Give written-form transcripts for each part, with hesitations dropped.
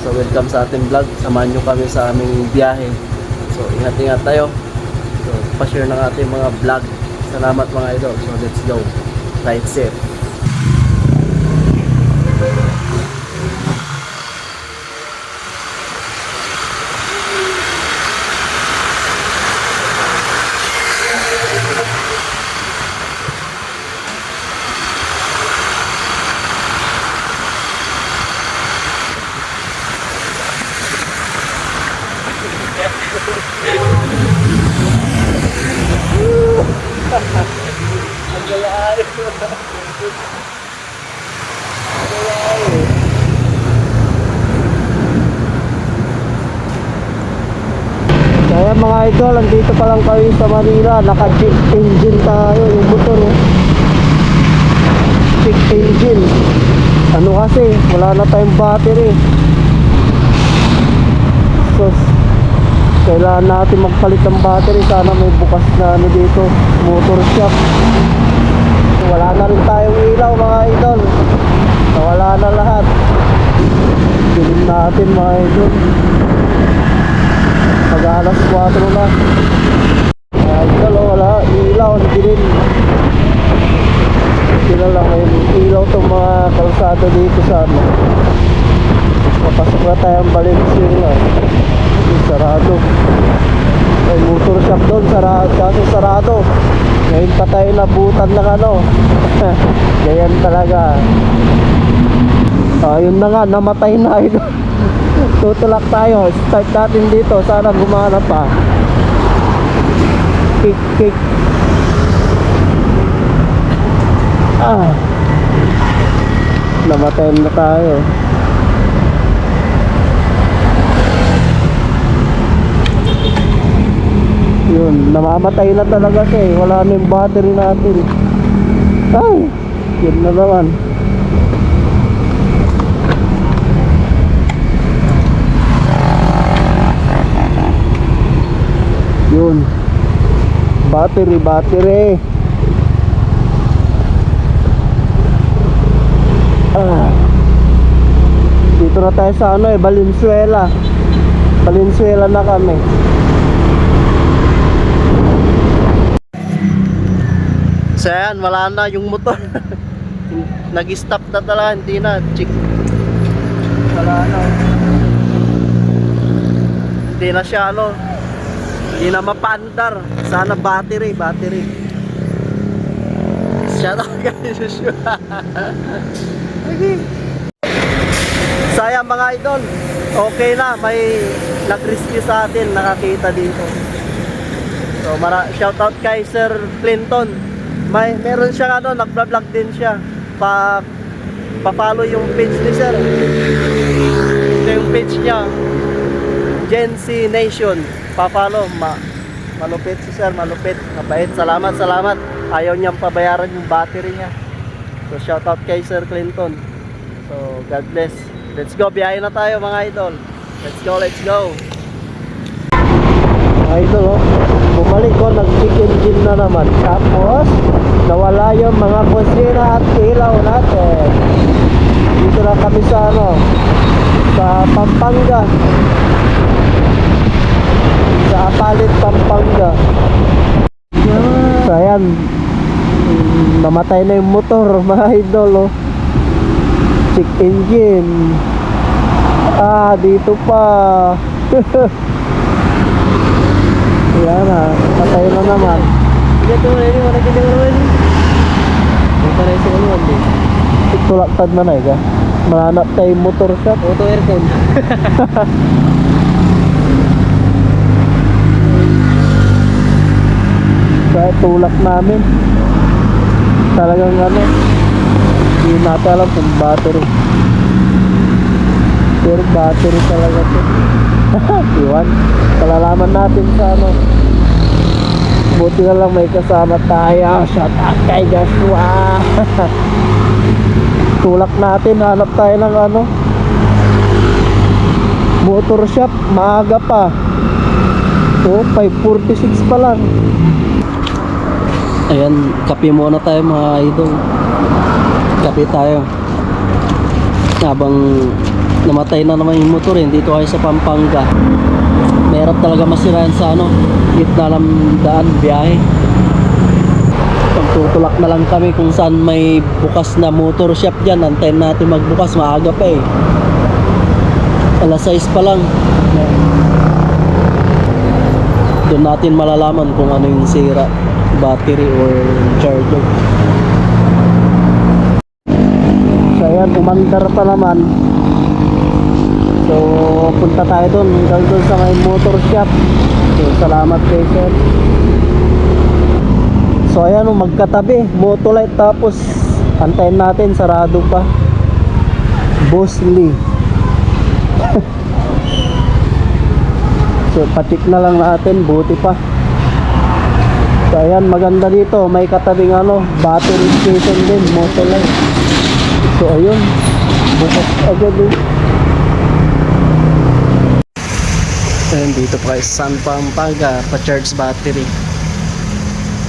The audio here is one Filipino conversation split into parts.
So welcome sa ating vlog. Samahan nyo kami sa aming biyahe. So ingat-ingat tayo. So pa-share ng ating mga vlog. Salamat mga idol. So let's go. Ride safe. Ang gayaan. Kaya mga idol, andito pa lang kayo sa Manila. Naka-check engine tayo. Yung motor check engine. Ano kasi, wala na tayong battery. So kailangan natin magpalit ng battery. Sana may bukas na ano dito, motor shop. Wala na rin tayong ilaw mga idol. Nawala na lahat. Dilim natin mga idol. Pag alas 4 na mga idol, wala ilaw, dilim. Sila lang may ilaw itong mga kalsada dito sa ano. Papasok na tayong Valenzuela. Sarado. May motor shop doon, kaso sarado. Ngayon pa tayo nabutan ng ano. Ganyan talaga. Yun na nga, namatay na ito. Tutulak tayo. Start natin dito. Sana gumana pa. Kick, kick. Namatay na tayo. Yun, namamatay na talaga siya eh. Wala na yung battery natin. Ay, yun na naman. Yun, battery. Dito na tayo sa ano eh, Valenzuela na kami. So ayan, wala na yung motor. Nag-stop na talaga, hindi na. Check. Wala na. Hindi na siya ano. Hindi na mapandar. Sana battery. Shout out guys. Okay. Sayang mga idol. Okay na, may nag-rescue sa atin, nakakita dito. So shout out kay Sir Clinton. Meron siya ano, nag-vlog din siya. Pa-follow yung page ni Sir. Ito yung page niya, Gen Z Nation. Pa-follow, malupit si Sir, malupit, mabait. Salamat. Ayaw niyang pabayaran yung battery niya. So shout out kay Sir Clinton. So God bless. Let's go, biyahe na tayo mga idol. Let's go. Mga idol, bumalik ko, nag-check engine na naman. Tapos nawala yung mga kusina at ilaw natin. Dito na kami sa ano, sa Pampanga, sa Apalit, Pampanga. So ayan, namatay na yung motor mga idol. Check engine. Dito pa. Yan na, patay na naman. Ito na yun, wala kang naman. Ito na yung sinuwan din. Tulaktad man ay ka. Mananap tayo motor shop. Auto aircon. Kaya tulak namin. Talagang ano, hindi natin alam kung battery. Pero battery talaga ito. Iwan, palalaman natin sa ano. Buti na lang may kasama tayo. Shout out kay Joshua. Tulak natin, hanap tayo ng ano, motor shop. Maaga pa. 5:46 pa lang. Ayan, kape muna tayo mga idol. Kape tayo habang Namatay na naman yung motor, dito tayo sa Pampanga. Mahirap talaga masirahan sa gitna ng daan, biyahe. Tutulak na lang kami kung saan may bukas na motor shop dyan. Antayin natin magbukas, maaga pa eh. Alas 6 pa lang. Doon natin malalaman kung ano yung sira, battery or charger. So ayan, umandar pa naman. So punta tayo doon, doon sa may motor shop. So salamat kay sir. So ayan, magkatabi, Motolite, tapos antayin natin, sarado pa. Bosley. So patik na lang natin, buti pa. So ayan, maganda dito, may katabing battery station din, Motolite. So ayun, bukas agad eh. Ayan, dito pa kay San Pampanga, pa-charge battery.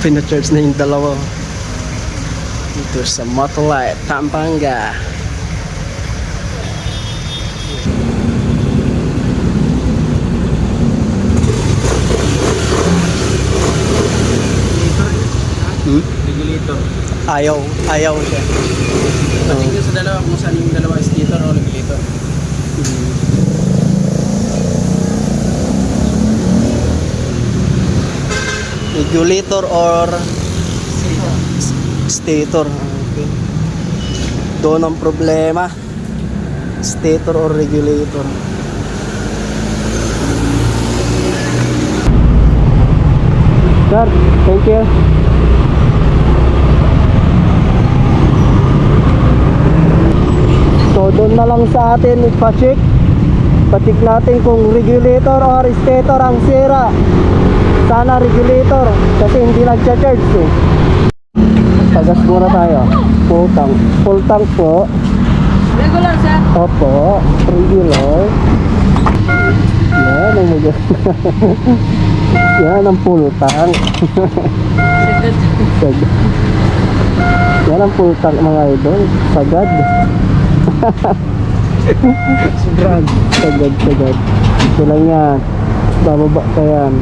Pina-charge na yung dalawa dito sa Motolite, Pampanga. Regulator. Ayaw siya. Tingnan sa dalawa kung saan yung dalawa, stator o regulator. Regulator or stator. Okay. Doon ang problema. Stator or regulator. Sir, thank you. So doon na lang sa atin ipa-check. Pa-check natin kung regulator or stator ang sira. Sana regulator kasi hindi nagcha-charge eh. Tagas muna tayo. Full tank po. Regular, sir. Opo, regular. Yan ang yan ang full tank. Sagad. Yan ang full tank mga idol. Sagad. Sobrang. Sagad. Ito lang yan. Bababa ka yan.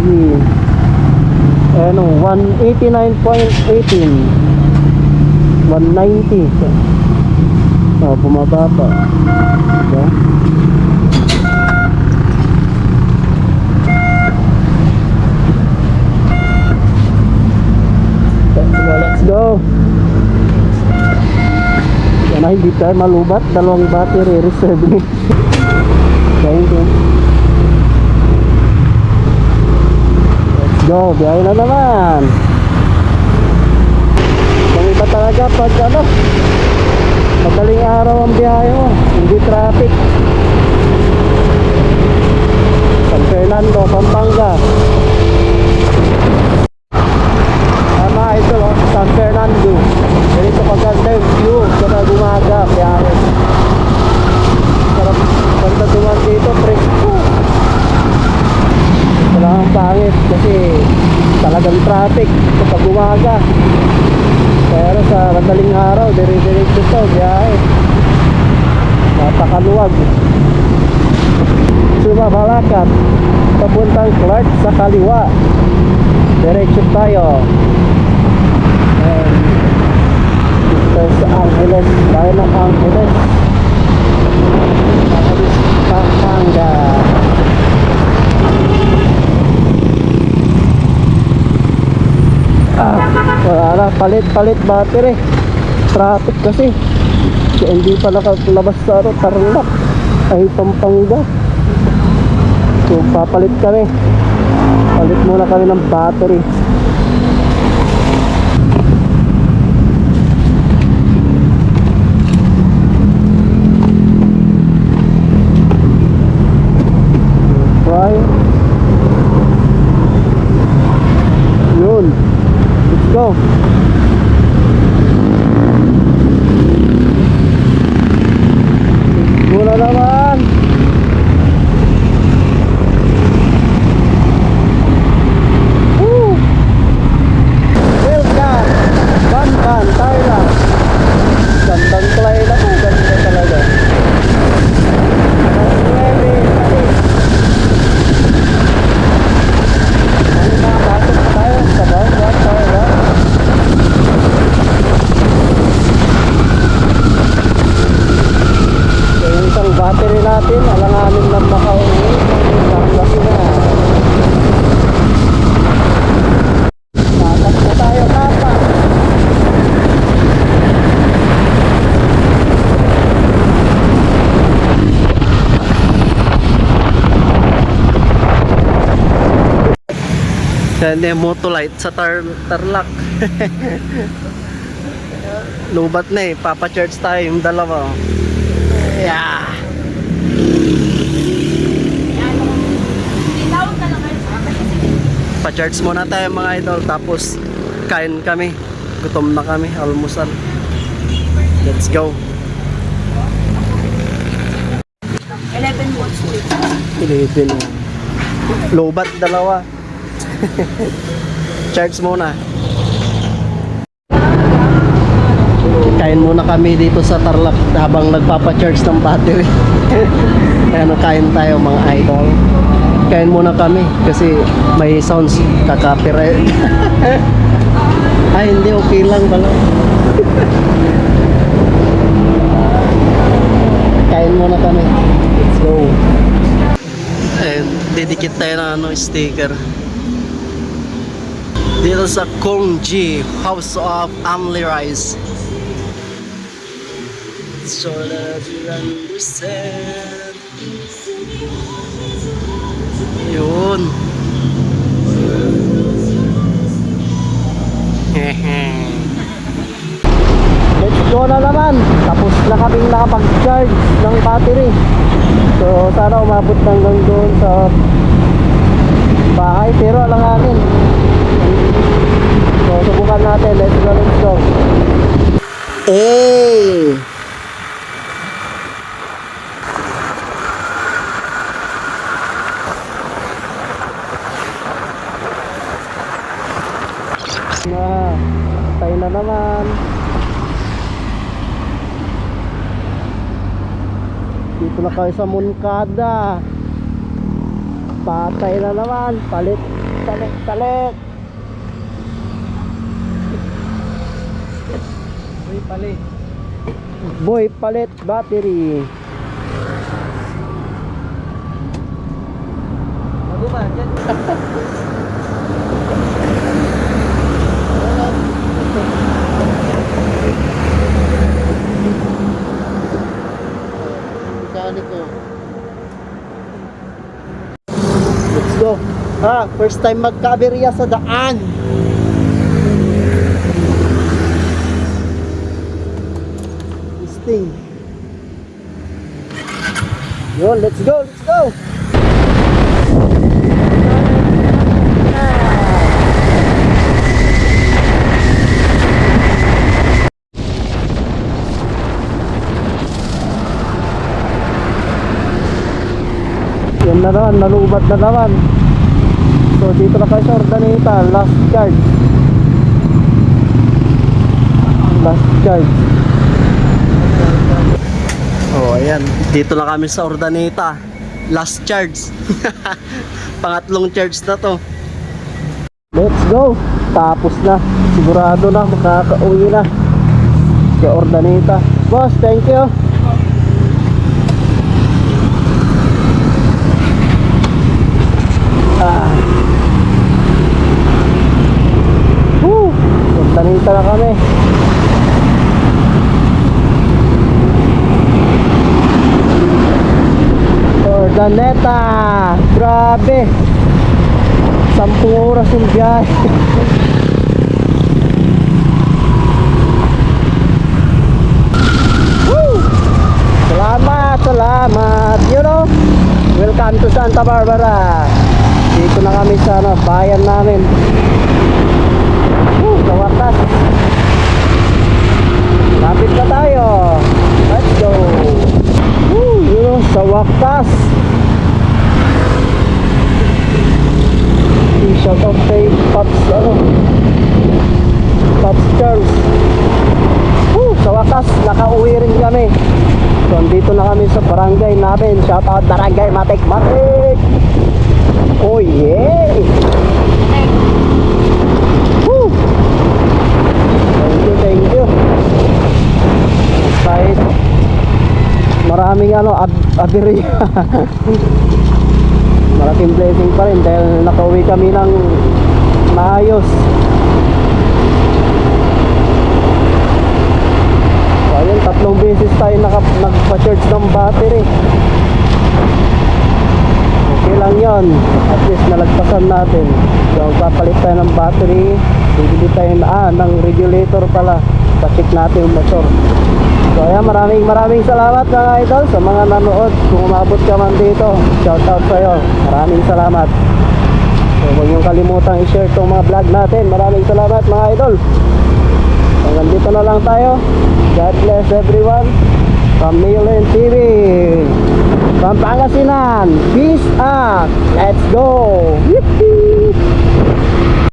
Sige. 189.18. 190. Bumaba pa. Diba? Let's go. Yan ay hindi tayo malubat. Dalawang battery reserve ni. Thank you. Let's go. Biyahe na naman. Kung iba talaga pag madaling araw ang biyahe mo, hindi traffic. San Fernando, Pampanga. Tama ito, San Fernando. Ganito kaganda yung view kapag umaga, biyahe. Sarap ganda duman dito, presko. Wala ang pangit kasi talagang traffic kapag umaga. Pero sa madaling araw, dire-diretso to, biyahe. Napakaluwag. Sumabalakat, papuntang Clark sa kaliwa. Diretso tayo. And dito sa Angeles, tayo ng Angeles. Pampanga. Wala na, palit battery. Traffic kasi. Kaya hindi pa nakalabas sa Tarlac ay Pampanga. So papalit kami. Palit muna kami ng battery. Try. Yun. Let's go. Muna naman. natin, alanganin lang makauwi. Laki na. Tatak na tayo, tatak. Yan yung motolite sa Tarlac. Lubat na eh, papacharge tayo yung dalawa. Yeah. Pa-charge muna tayo mga idol, tapos kain kami. Gutom na kami, almusal. Let's go. 11 watts po. 11. Lubat dalawa. Charge muna. Kain muna kami dito sa Tarlac habang nagpapa-charge ng battery. Ano, kain tayo mga idol. Kain muna kami kasi may sounds kakapire. Ay, hindi, okay lang pala. Kain muna kami. Let's go. Ayun, didikit tayo ng sticker. Dito sa Kongji House of Amli Rice. So that you understand. Yun. Let's go na naman. Tapos na kaming nakapag-charge ng battery. So sana umabot hanggang doon sa bahay, pero alanganin. So subukan natin. Let's go, let's go. Hey! Na, tayo na naman. Dito na kayo sa Moncada. Patay na naman. Palit, palit, palit. Uy, pali. Boy, palit battery. Bago ba? Diyan. Let's go. First time magka-aberya sa daan. Listing. Yo, let's go, let's go. Yan na naman, nalubat na naman. So dito na kayo sa Ordaneta, last charge. Last charge. Oh, ayan. Dito na kami sa Ordaneta. Last charge. Pangatlong charge na to. Let's go. Tapos na. Sigurado na makakauwi na sa Ordaneta. Boss, thank you. Ordaneta na kami. Ordaneta. Grabe. 10 oras yung biyahe. Woo! Salamat, salamat. You know, welcome to Santa Barbara. Dito na kami sa bayan namin. Sa wakas. Lapit na tayo. Let's go. You know, sa wakas. Shout out kay Pops, Pops Charles. Sa wakas, nakauwi rin kami. So, andito na kami sa barangay namin. Shout out Barangay Matik Matik. Oh yeah. Thank you. Kahit maraming aberya. Malaking blessing pa rin dahil nakauwi kami ng maayos. So ayun, 3 beses tayo nagpa-charge ng battery. Okay lang yon, at least nalagpasan natin. So papalit tayo ng battery, bibili tayo ng regulator pala, pa-check natin yung motor. So ayan, maraming salamat mga idol sa mga nanood. Kung umabot ka man dito, shout out sa'yo, maraming salamat. So huwag niyong kalimutang i-share itong mga vlog natin. Maraming salamat mga idol. So nandito na lang tayo. God bless everyone from Neolen TV, from Pangasinan. Peace out. Let's go.